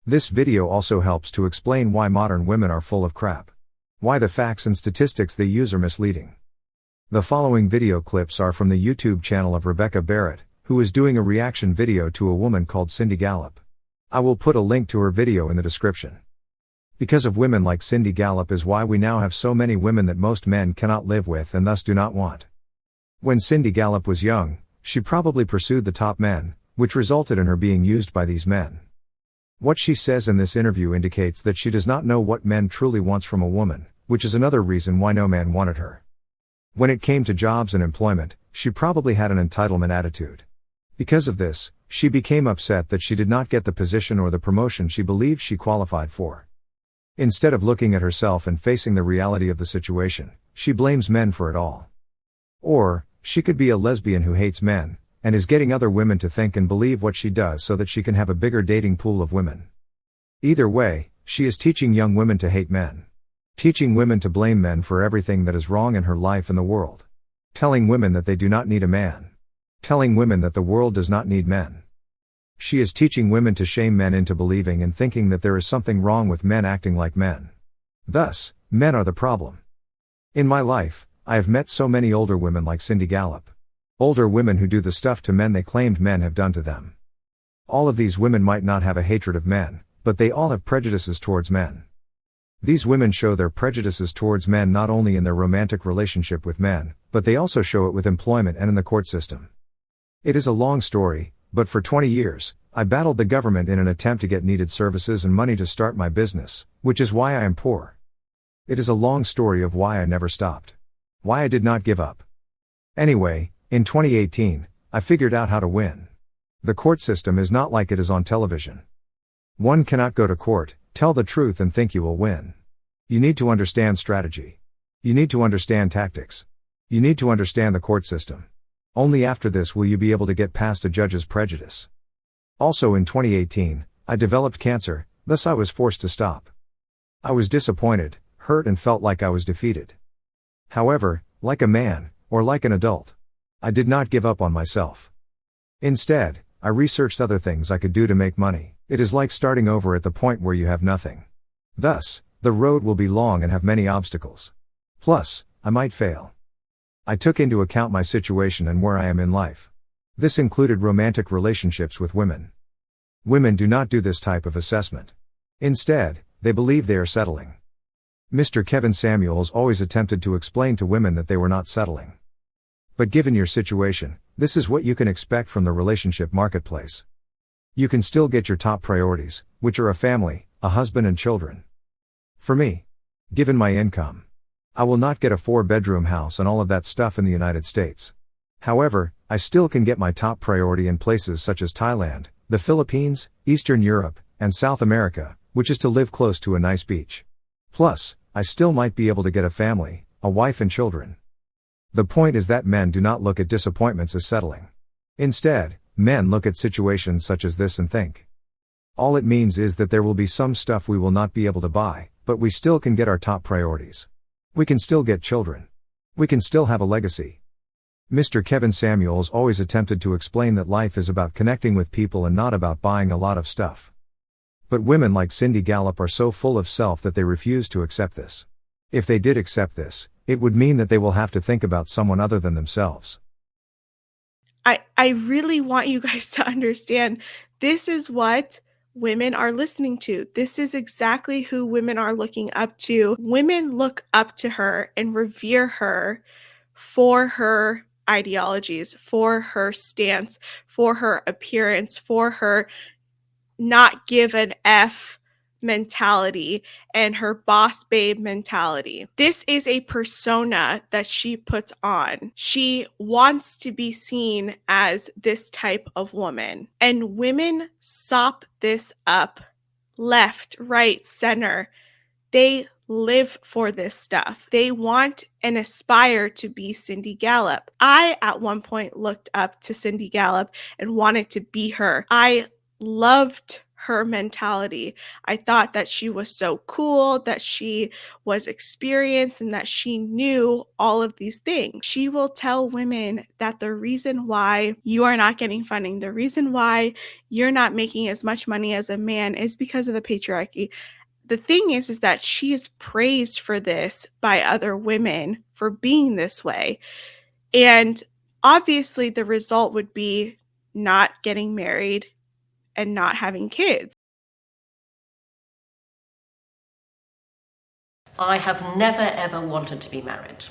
This video also helps to explain why modern women are full of crap. Why the facts and statistics they use are misleading. The following video clips are from the YouTube channel of Rebecca Barrett, who is doing a reaction video to a woman called Cindy Gallop. I will put a link to her video in the description. Because of women like Cindy Gallop is why we now have so many women that most men cannot live with and thus do not want. When Cindy Gallop was young, she probably pursued the top men, which resulted in her being used by these men. What she says in this interview indicates that she does not know what men truly wants from a woman, which is another reason why no man wanted her. When it came to jobs and employment, she probably had an entitlement attitude. Because of this, she became upset that she did not get the position or the promotion she believed she qualified for. Instead of looking at herself and facing the reality of the situation, she blames men for it all. Or, she could be a lesbian who hates men, and is getting other women to think and believe what she does so that she can have a bigger dating pool of women. Either way, she is teaching young women to hate men. Teaching women to blame men for everything that is wrong in her life and the world. Telling women that they do not need a man. Telling women that the world does not need men. She is teaching women to shame men into believing and thinking that there is something wrong with men acting like men. Thus, men are the problem. In my life, I have met so many older women like Cindy Gallop. Older women who do the stuff to men they claimed men have done to them. All of these women might not have a hatred of men, but they all have prejudices towards men. These women show their prejudices towards men not only in their romantic relationship with men, but they also show it with employment and in the court system. It is a long story, but for 20 years, I battled the government in an attempt to get needed services and money to start my business, which is why I am poor. It is a long story of why I never stopped. Why I did not give up. Anyway, in 2018, I figured out how to win. The court system is not like it is on television. One cannot go to court, tell the truth and think you will win. You need to understand strategy. You need to understand tactics. You need to understand the court system. Only after this will you be able to get past a judge's prejudice. Also in 2018, I developed cancer, thus I was forced to stop. I was disappointed, hurt and felt like I was defeated. However, like a man, or like an adult, I did not give up on myself. Instead, I researched other things I could do to make money. It is like starting over at the point where you have nothing. Thus, the road will be long and have many obstacles. Plus, I might fail. I took into account my situation and where I am in life. This included romantic relationships with women. Women do not do this type of assessment. Instead, they believe they are settling. Mr. Kevin Samuels always attempted to explain to women that they were not settling. But given your situation, this is what you can expect from the relationship marketplace. You can still get your top priorities, which are a family, a husband and children. For me, given my income, I will not get a 4-bedroom house and all of that stuff in the United States. However, I still can get my top priority in places such as Thailand, the Philippines, Eastern Europe, and South America, which is to live close to a nice beach. Plus, I still might be able to get a family, a wife and children. The point is that men do not look at disappointments as settling. Instead, men look at situations such as this and think. All it means is that there will be some stuff we will not be able to buy, but we still can get our top priorities. We can still get children. We can still have a legacy. Mr. Kevin Samuels always attempted to explain that life is about connecting with people and not about buying a lot of stuff. But women like Cindy Gallop are so full of self that they refuse to accept this. If they did accept this, it would mean that they will have to think about someone other than themselves. I really want you guys to understand this is what women are listening to. This is exactly who women are looking up to. Women look up to her and revere her for her ideologies, for her stance, for her appearance, for her not give an F mentality and her boss babe mentality. This is a persona that she puts on. She wants to be seen as this type of woman. And women sop this up left, right, center. They live for this stuff. They want and aspire to be Cindy Gallop. I, at one point, looked up to Cindy Gallop and wanted to be her. I loved her mentality. I thought that she was so cool, that she was experienced, and that she knew all of these things. She will tell women that the reason why you are not getting funding, the reason why you're not making as much money as a man is because of the patriarchy. The thing is that she is praised for this by other women for being this way. And obviously, the result would be not getting married and not having kids. I have never ever wanted to be married.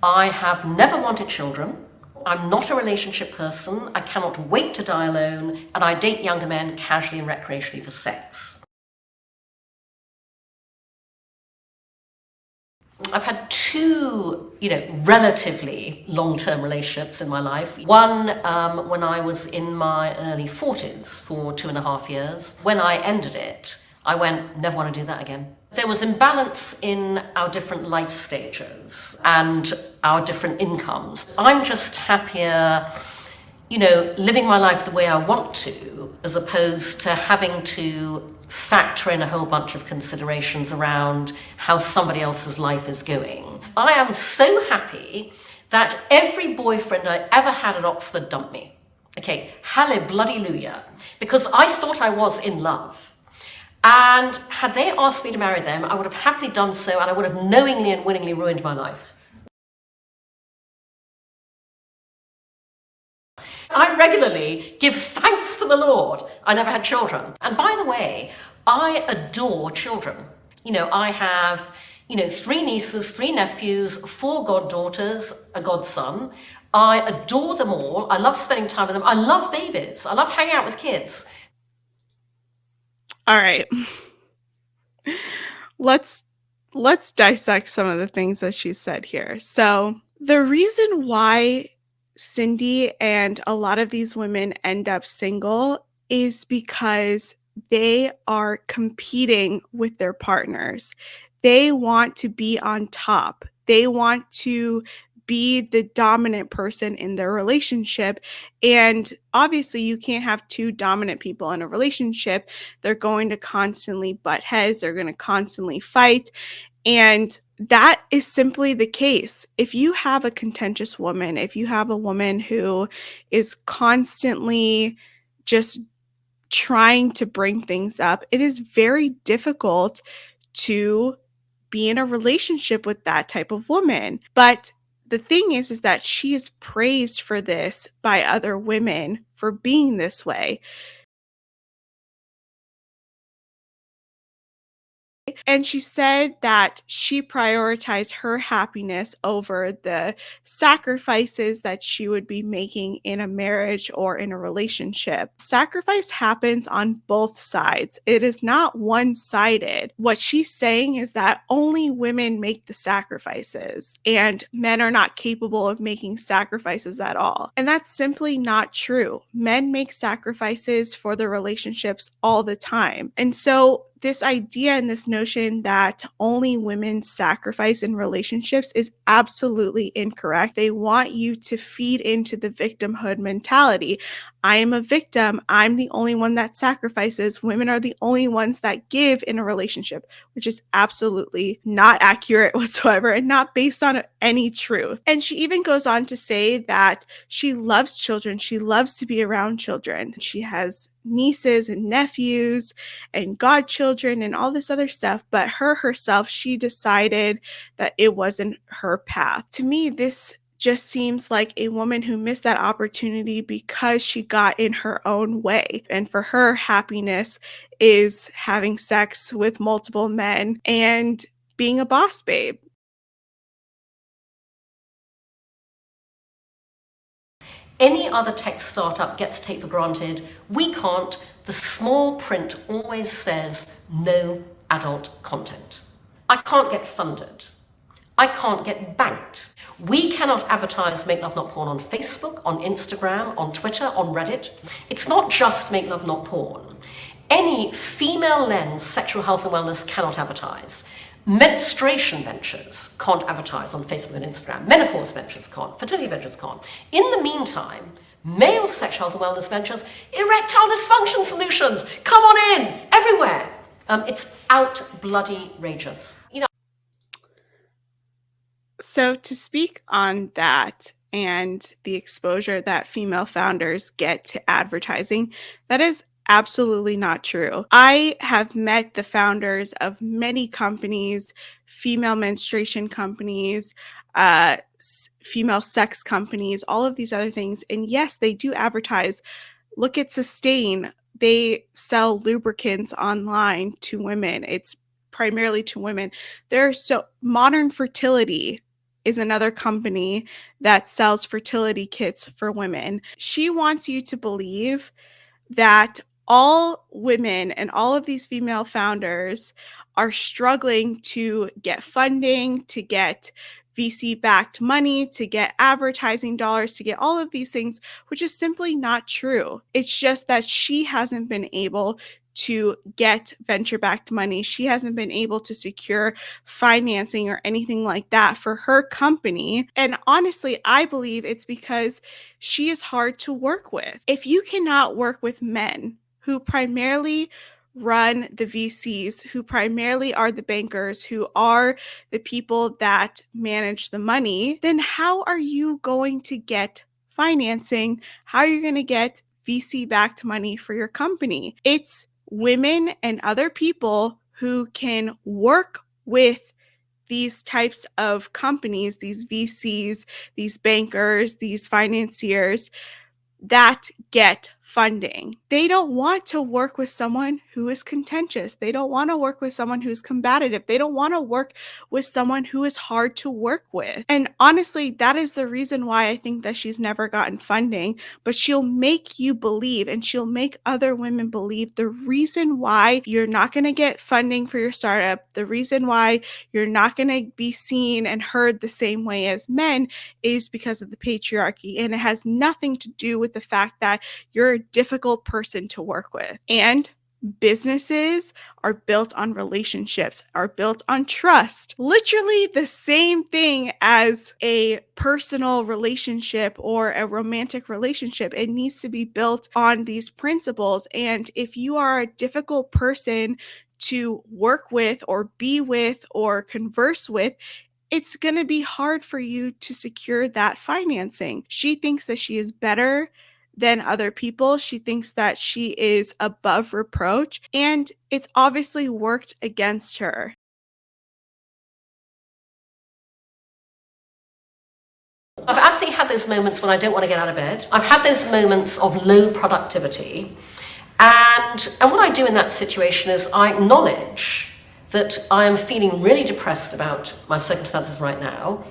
I have never wanted children. I'm not a relationship person. I cannot wait to die alone, and I date younger men casually and recreationally for sex. I've had two, relatively long-term relationships in my life. One when I was in my early 40s for 2.5 years. When I ended it, I went, never want to do that again. There was imbalance in our different life stages and our different incomes. I'm just happier, living my life the way I want to, as opposed to having to factor in a whole bunch of considerations around how somebody else's life is going. I am so happy that every boyfriend I ever had at Oxford dumped me. Okay, hallelujah, because I thought I was in love. And had they asked me to marry them, I would have happily done so, and I would have knowingly and willingly ruined my life. I regularly give thanks to the Lord I never had children. And by the way, I adore children. I have, 3 nieces, 3 nephews, 4 goddaughters, a godson. I adore them all. I love spending time with them. I love babies. I love hanging out with kids. All right. Let's dissect some of the things that she said here. So, the reason why Cindy and a lot of these women end up single is because they are competing with their partners. They want to be on top. They want to be the dominant person in their relationship. And obviously, you can't have 2 dominant people in a relationship. They're going to constantly butt heads, they're going to constantly fight. And that is simply the case. If you have a contentious woman, if you have a woman who is constantly just trying to bring things up, it is very difficult to be in a relationship with that type of woman. But the thing is that she is praised for this by other women for being this way. And she said that she prioritized her happiness over the sacrifices that she would be making in a marriage or in a relationship. Sacrifice happens on both sides. It is not one-sided. What she's saying is that only women make the sacrifices and men are not capable of making sacrifices at all. And that's simply not true. Men make sacrifices for their relationships all the time. And so this idea and this notion that only women sacrifice in relationships is absolutely incorrect. They want you to feed into the victimhood mentality. I am a victim. I'm the only one that sacrifices. Women are the only ones that give in a relationship, which is absolutely not accurate whatsoever and not based on any truth. And she even goes on to say that she loves children. She loves to be around children. She has nieces and nephews and godchildren and all this other stuff, but herself, she decided that it wasn't her path. To me, this just seems like a woman who missed that opportunity because she got in her own way. And for her, happiness is having sex with multiple men and being a boss babe. Any other tech startup gets to take for granted. We can't. The small print always says no adult content. I can't get funded. I can't get banked. We cannot advertise Make Love Not Porn on Facebook, on Instagram, on Twitter, on Reddit. It's not just Make Love Not Porn. Any female lens sexual health and wellness cannot advertise. Menstruation ventures can't advertise on Facebook and Instagram. Menopause ventures can't. Fertility ventures can't. In the meantime, male sexual health and wellness ventures, erectile dysfunction solutions. Come on in, everywhere. It's out bloody rageous. So to speak on that and the exposure that female founders get to advertising, that is absolutely not true. I have met the founders of many companies, female menstruation companies, female sex companies, all of these other things. And yes, they do advertise. Look at Sustain. They sell lubricants online to women. It's primarily to women. Modern Fertility is another company that sells fertility kits for women. She wants you to believe that all women and all of these female founders are struggling to get funding, to get VC backed money, to get advertising dollars, to get all of these things, which is simply not true. It's just that she hasn't been able to get venture backed money. She hasn't been able to secure financing or anything like that for her company. And honestly, I believe it's because she is hard to work with. If you cannot work with men who primarily run the VCs, who primarily are the bankers, who are the people that manage the money, then how are you going to get financing? How are you going to get VC backed money for your company? It's women and other people who can work with these types of companies, these VCs, these bankers, these financiers that get funding. They don't want to work with someone who is contentious. They don't want to work with someone who's combative. They don't want to work with someone who is hard to work with. And honestly, that is the reason why I think that she's never gotten funding, but she'll make you believe and she'll make other women believe the reason why you're not going to get funding for your startup, the reason why you're not going to be seen and heard the same way as men is because of the patriarchy. And it has nothing to do with the fact that you're a difficult person to work with. And businesses are built on relationships, are built on trust. Literally the same thing as a personal relationship or a romantic relationship. It needs to be built on these principles. And if you are a difficult person to work with or be with or converse with, it's going to be hard for you to secure that financing. She thinks that she is better than other people. She thinks that she is above reproach, and it's obviously worked against her. I've absolutely had those moments when I don't want to get out of bed. I've had those moments of low productivity. And what I do in that situation is I acknowledge that I am feeling really depressed about my circumstances right now.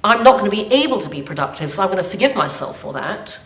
I'm not going to be able to be productive, so I'm going to forgive myself for that.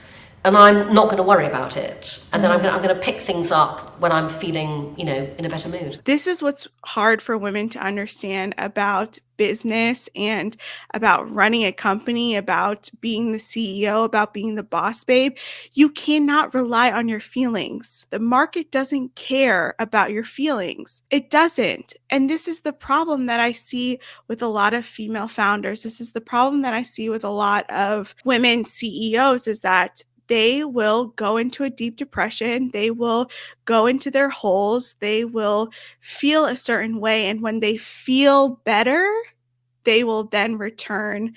And I'm not going to worry about it. And then I'm going to pick things up when I'm feeling, in a better mood. This is what's hard for women to understand about business and about running a company, about being the CEO, about being the boss babe. You cannot rely on your feelings. The market doesn't care about your feelings. It doesn't. And this is the problem that I see with a lot of female founders. This is the problem that I see with a lot of women CEOs, is that they will go into a deep depression. They will go into their holes. They will feel a certain way. And when they feel better, they will then return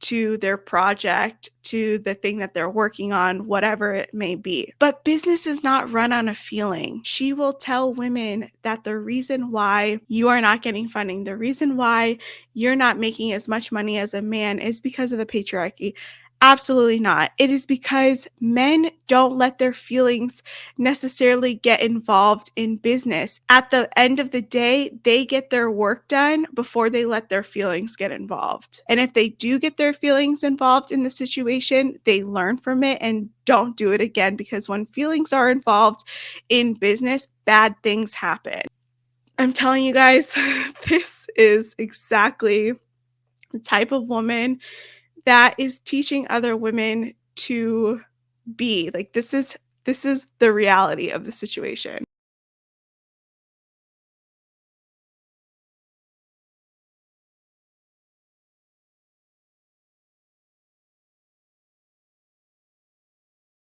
to their project, to the thing that they're working on, whatever it may be. But business is not run on a feeling. She will tell women that the reason why you are not getting funding, the reason why you're not making as much money as a man is because of the patriarchy. Absolutely not. It is because men don't let their feelings necessarily get involved in business. At the end of the day, they get their work done before they let their feelings get involved. And if they do get their feelings involved in the situation, they learn from it and don't do it again, because when feelings are involved in business, bad things happen. I'm telling you guys, this is exactly the type of woman that is teaching other women to be. Like, this is the reality of the situation.